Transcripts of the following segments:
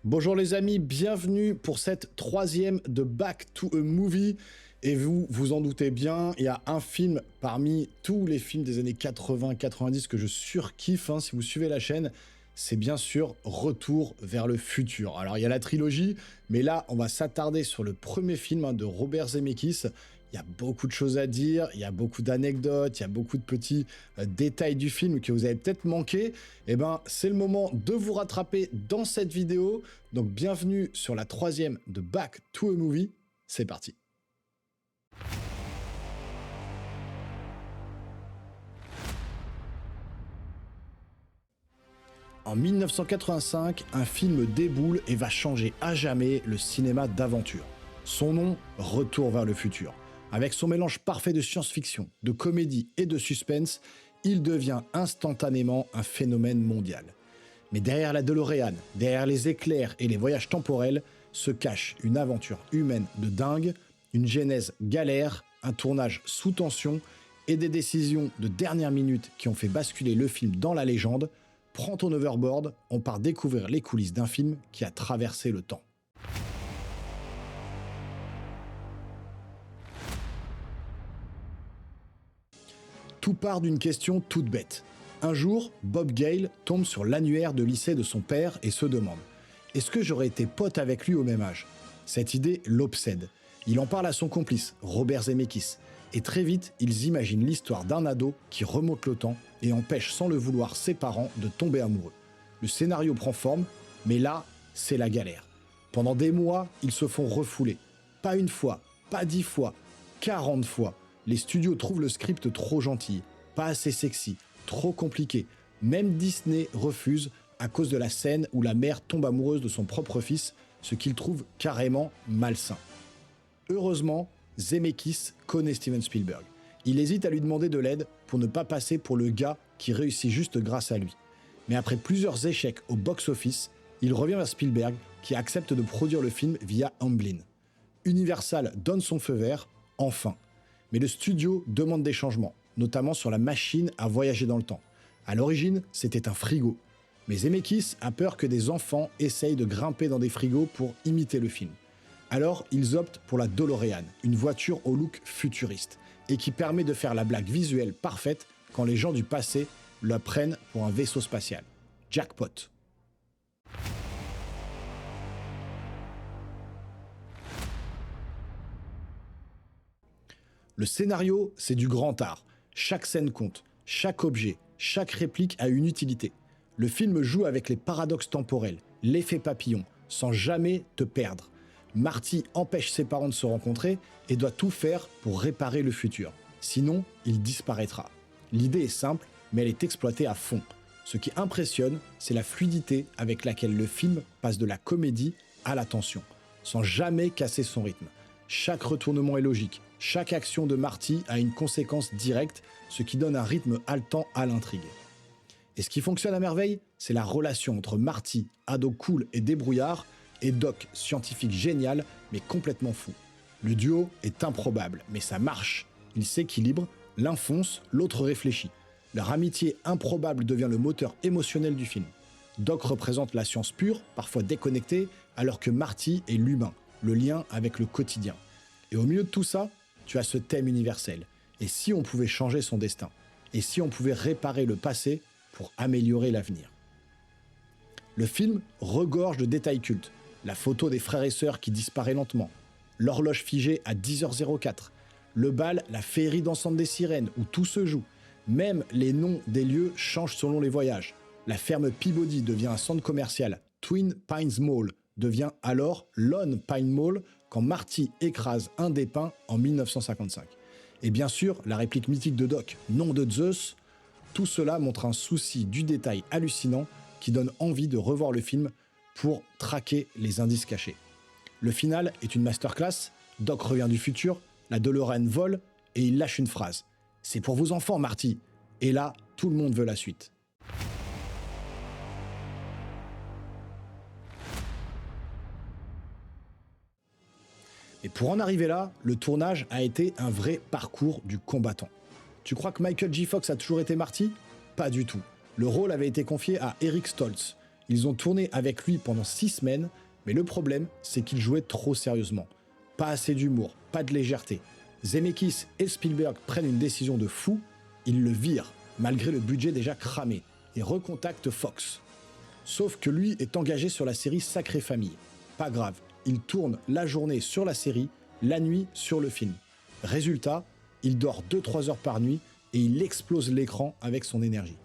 Bonjour les amis, bienvenue pour cette troisième de Back to a Movie. Et vous vous en doutez bien, il y a un film parmi tous les films des années 80-90 que je surkiffe, si vous suivez la chaîne, c'est bien sûr Retour vers le futur. Alors il y a la trilogie, mais là on va s'attarder sur le premier film de Robert Zemeckis. Il y a beaucoup de choses à dire, il y a beaucoup d'anecdotes, il y a beaucoup de petits détails du film que vous avez peut-être manqué. Eh ben, c'est le moment de vous rattraper dans cette vidéo. Donc, bienvenue sur la troisième de Back to a Movie. C'est parti. En 1985, un film déboule et va changer à jamais le cinéma d'aventure. Son nom, Retour vers le futur. Avec son mélange parfait de science-fiction, de comédie et de suspense, il devient instantanément un phénomène mondial. Mais derrière la DeLorean, derrière les éclairs et les voyages temporels, se cache une aventure humaine de dingue, une genèse galère, un tournage sous tension et des décisions de dernière minute qui ont fait basculer le film dans la légende. Prends ton overboard, on part découvrir les coulisses d'un film qui a traversé le temps. Tout part d'une question toute bête. Un jour, Bob Gale tombe sur l'annuaire de lycée de son père et se demande « Est-ce que j'aurais été pote avec lui au même âge ?» Cette idée l'obsède. Il en parle à son complice, Robert Zemeckis, et très vite, ils imaginent l'histoire d'un ado qui remonte le temps et empêche sans le vouloir ses parents de tomber amoureux. Le scénario prend forme, mais là, c'est la galère. Pendant des mois, ils se font refouler. Pas une fois, pas 10 fois, 40 fois. Les studios trouvent le script trop gentil, pas assez sexy, trop compliqué. Même Disney refuse à cause de la scène où la mère tombe amoureuse de son propre fils, ce qu'il trouve carrément malsain. Heureusement, Zemeckis connaît Steven Spielberg. Il hésite à lui demander de l'aide pour ne pas passer pour le gars qui réussit juste grâce à lui. Mais après plusieurs échecs au box-office, il revient vers Spielberg qui accepte de produire le film via Amblin. Universal donne son feu vert, enfin. Mais le studio demande des changements, notamment sur la machine à voyager dans le temps. À l'origine, c'était un frigo. Mais Zemeckis a peur que des enfants essayent de grimper dans des frigos pour imiter le film. Alors, ils optent pour la DeLorean, une voiture au look futuriste, et qui permet de faire la blague visuelle parfaite quand les gens du passé la prennent pour un vaisseau spatial. Jackpot. Le scénario, c'est du grand art. Chaque scène compte, chaque objet, chaque réplique a une utilité. Le film joue avec les paradoxes temporels, l'effet papillon, sans jamais te perdre. Marty empêche ses parents de se rencontrer et doit tout faire pour réparer le futur. Sinon, il disparaîtra. L'idée est simple, mais elle est exploitée à fond. Ce qui impressionne, c'est la fluidité avec laquelle le film passe de la comédie à la tension, sans jamais casser son rythme. Chaque retournement est logique, chaque action de Marty a une conséquence directe, ce qui donne un rythme haletant à l'intrigue. Et ce qui fonctionne à merveille, c'est la relation entre Marty, ado cool et débrouillard, et Doc, scientifique génial, mais complètement fou. Le duo est improbable, mais ça marche. Ils s'équilibrent, l'un fonce, l'autre réfléchit. Leur amitié improbable devient le moteur émotionnel du film. Doc représente la science pure, parfois déconnectée, alors que Marty est l'humain, le lien avec le quotidien. Et au milieu de tout ça, tu as ce thème universel. Et si on pouvait changer son destin? Et si on pouvait réparer le passé pour améliorer l'avenir? Le film regorge de détails cultes. La photo des frères et sœurs qui disparaît lentement, l'horloge figée à 10h04, le bal, la féerie dansante des sirènes où tout se joue. Même les noms des lieux changent selon les voyages. La ferme Peabody devient un centre commercial. Twin Pines Mall devient alors Lone Pine Mall quand Marty écrase un des pins en 1955. Et bien sûr, la réplique mythique de Doc, nom de Zeus, tout cela montre un souci du détail hallucinant qui donne envie de revoir le film pour traquer les indices cachés. Le final est une masterclass, Doc revient du futur, la DeLorean vole et il lâche une phrase. « C'est pour vos enfants, Marty !» Et là, tout le monde veut la suite. Et pour en arriver là, le tournage a été un vrai parcours du combattant. Tu crois que Michael J. Fox a toujours été Marty? Pas du tout. Le rôle avait été confié à Eric Stoltz. Ils ont tourné avec lui pendant 6 semaines, mais le problème, c'est qu'il jouait trop sérieusement. Pas assez d'humour, pas de légèreté. Zemeckis et Spielberg prennent une décision de fou, ils le virent, malgré le budget déjà cramé, et recontactent Fox. Sauf que lui est engagé sur la série Sacrée Famille. Pas grave, il tourne la journée sur la série, la nuit sur le film. Résultat, il dort 2-3 heures par nuit et il explose l'écran avec son énergie.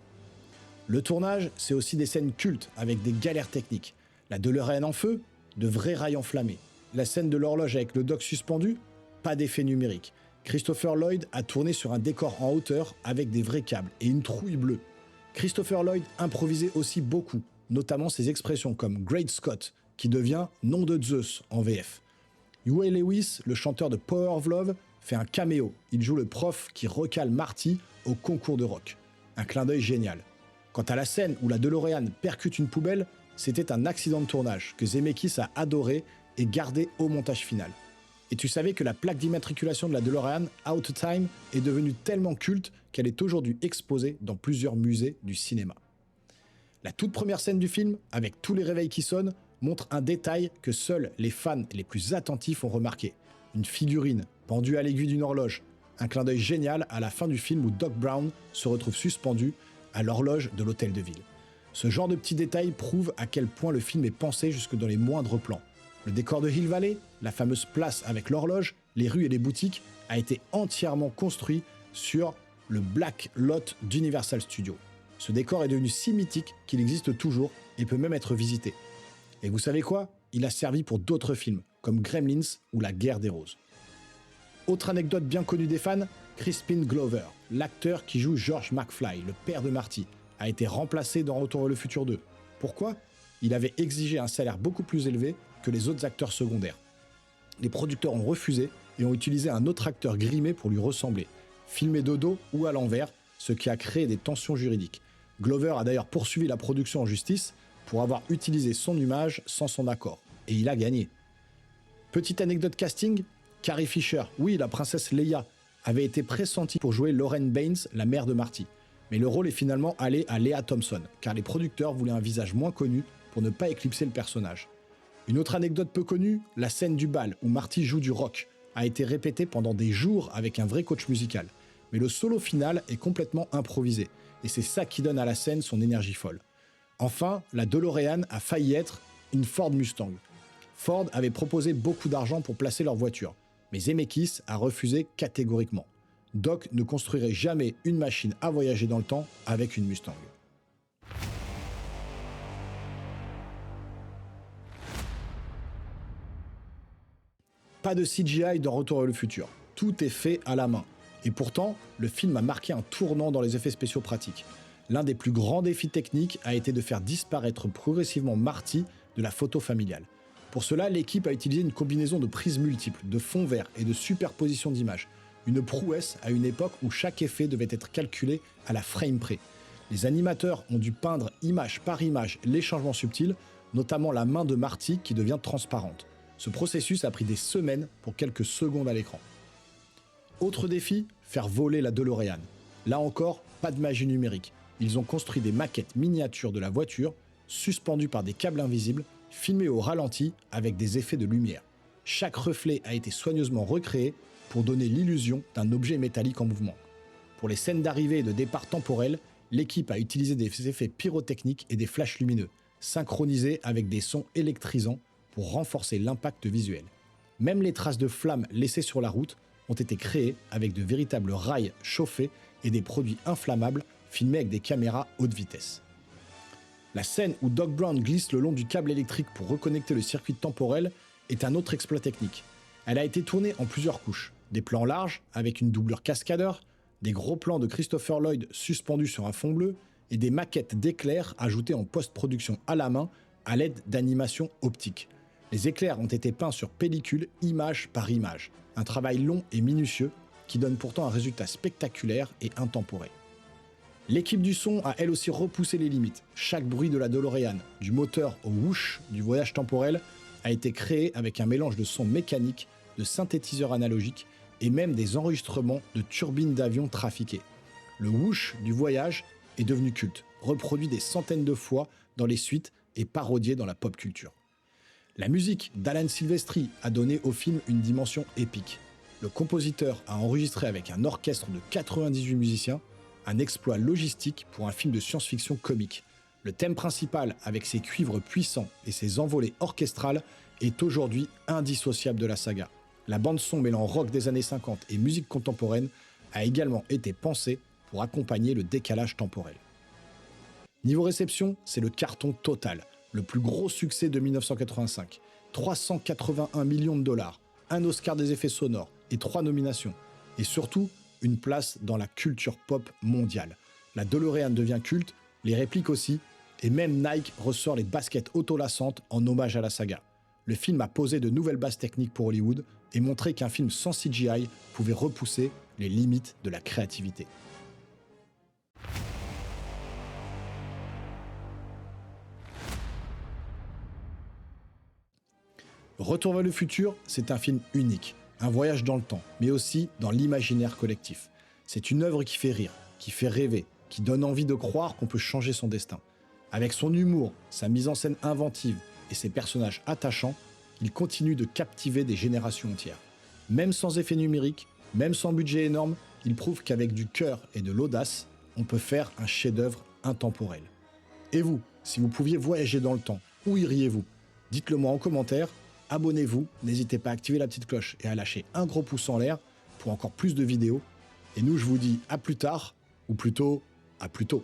Le tournage, c'est aussi des scènes cultes avec des galères techniques. La DeLorean en feu, de vrais rails enflammés. La scène de l'horloge avec le dock suspendu, pas d'effet numérique. Christopher Lloyd a tourné sur un décor en hauteur avec des vrais câbles et une trouille bleue. Christopher Lloyd improvisait aussi beaucoup, notamment ses expressions comme Great Scott, qui devient nom de Zeus en VF. Huey Lewis, le chanteur de Power of Love, fait un caméo. Il joue le prof qui recale Marty au concours de rock. Un clin d'œil génial. Quant à la scène où la DeLorean percute une poubelle, c'était un accident de tournage que Zemeckis a adoré et gardé au montage final. Et tu savais que la plaque d'immatriculation de la DeLorean Out of Time est devenue tellement culte qu'elle est aujourd'hui exposée dans plusieurs musées du cinéma. La toute première scène du film, avec tous les réveils qui sonnent, montre un détail que seuls les fans les plus attentifs ont remarqué. Une figurine pendue à l'aiguille d'une horloge. Un clin d'œil génial à la fin du film où Doc Brown se retrouve suspendu à l'horloge de l'hôtel de ville. Ce genre de petits détails prouve à quel point le film est pensé jusque dans les moindres plans. Le décor de Hill Valley, la fameuse place avec l'horloge, les rues et les boutiques, a été entièrement construit sur le Black Lot d'Universal Studios. Ce décor est devenu si mythique qu'il existe toujours et peut même être visité. Et vous savez quoi ? Il a servi pour d'autres films, comme Gremlins ou La Guerre des Roses. Autre anecdote bien connue des fans, Crispin Glover, l'acteur qui joue George McFly, le père de Marty, a été remplacé dans Retour vers le futur 2. Pourquoi ? Il avait exigé un salaire beaucoup plus élevé que les autres acteurs secondaires. Les producteurs ont refusé et ont utilisé un autre acteur grimé pour lui ressembler, filmé de dos ou à l'envers, ce qui a créé des tensions juridiques. Glover a d'ailleurs poursuivi la production en justice pour avoir utilisé son image sans son accord, et il a gagné. Petite anecdote casting, Carrie Fisher, oui, la princesse Leia, avait été pressentie pour jouer Lauren Baines, la mère de Marty. Mais le rôle est finalement allé à Lea Thompson, car les producteurs voulaient un visage moins connu pour ne pas éclipser le personnage. Une autre anecdote peu connue, la scène du bal où Marty joue du rock, a été répétée pendant des jours avec un vrai coach musical. Mais le solo final est complètement improvisé, et c'est ça qui donne à la scène son énergie folle. Enfin, la DeLorean a failli être une Ford Mustang. Ford avait proposé beaucoup d'argent pour placer leur voiture, mais Zemeckis a refusé catégoriquement. Doc ne construirait jamais une machine à voyager dans le temps avec une Mustang. Pas de CGI dans Retour vers le futur. Tout est fait à la main. Et pourtant, le film a marqué un tournant dans les effets spéciaux pratiques. L'un des plus grands défis techniques a été de faire disparaître progressivement Marty de la photo familiale. Pour cela, l'équipe a utilisé une combinaison de prises multiples, de fonds verts et de superposition d'images. Une prouesse à une époque où chaque effet devait être calculé à la frame près. Les animateurs ont dû peindre image par image les changements subtils, notamment la main de Marty qui devient transparente. Ce processus a pris des semaines pour quelques secondes à l'écran. Autre défi, faire voler la DeLorean. Là encore, pas de magie numérique. Ils ont construit des maquettes miniatures de la voiture, suspendues par des câbles invisibles, filmées au ralenti avec des effets de lumière. Chaque reflet a été soigneusement recréé pour donner l'illusion d'un objet métallique en mouvement. Pour les scènes d'arrivée et de départ temporels, l'équipe a utilisé des effets pyrotechniques et des flashs lumineux, synchronisés avec des sons électrisants pour renforcer l'impact visuel. Même les traces de flammes laissées sur la route ont été créées avec de véritables rails chauffés et des produits inflammables filmés avec des caméras haute vitesse. La scène où Doc Brown glisse le long du câble électrique pour reconnecter le circuit temporel est un autre exploit technique. Elle a été tournée en plusieurs couches. Des plans larges avec une doublure cascadeur, des gros plans de Christopher Lloyd suspendus sur un fond bleu et des maquettes d'éclairs ajoutées en post-production à la main à l'aide d'animations optiques. Les éclairs ont été peints sur pellicule, image par image. Un travail long et minutieux qui donne pourtant un résultat spectaculaire et intemporel. L'équipe du son a elle aussi repoussé les limites. Chaque bruit de la DeLorean, du moteur au whoosh du voyage temporel, a été créé avec un mélange de sons mécaniques, de synthétiseurs analogiques et même des enregistrements de turbines d'avions trafiquées. Le whoosh du voyage est devenu culte, reproduit des centaines de fois dans les suites et parodié dans la pop culture. La musique d'Alan Silvestri a donné au film une dimension épique. Le compositeur a enregistré avec un orchestre de 98 musiciens un exploit logistique pour un film de science-fiction comique. Le thème principal, avec ses cuivres puissants et ses envolées orchestrales, est aujourd'hui indissociable de la saga. La bande-son mêlant rock des années 50 et musique contemporaine a également été pensée pour accompagner le décalage temporel. Niveau réception, c'est le carton total, le plus gros succès de 1985. 381 millions de dollars, un Oscar des effets sonores et 3 nominations. Et surtout, une place dans la culture pop mondiale. La DeLorean devient culte, les répliques aussi, et même Nike ressort les baskets autolassantes en hommage à la saga. Le film a posé de nouvelles bases techniques pour Hollywood et montré qu'un film sans CGI pouvait repousser les limites de la créativité. Retour vers le futur, c'est un film unique, un voyage dans le temps, mais aussi dans l'imaginaire collectif. C'est une œuvre qui fait rire, qui fait rêver, qui donne envie de croire qu'on peut changer son destin. Avec son humour, sa mise en scène inventive et ses personnages attachants, il continue de captiver des générations entières. Même sans effet numérique, même sans budget énorme, il prouve qu'avec du cœur et de l'audace, on peut faire un chef-d'œuvre intemporel. Et vous, si vous pouviez voyager dans le temps, où iriez-vous? Dites-le moi en commentaire, abonnez-vous, n'hésitez pas à activer la petite cloche et à lâcher un gros pouce en l'air pour encore plus de vidéos. Et nous, je vous dis à plus tard, ou plutôt à plus tôt.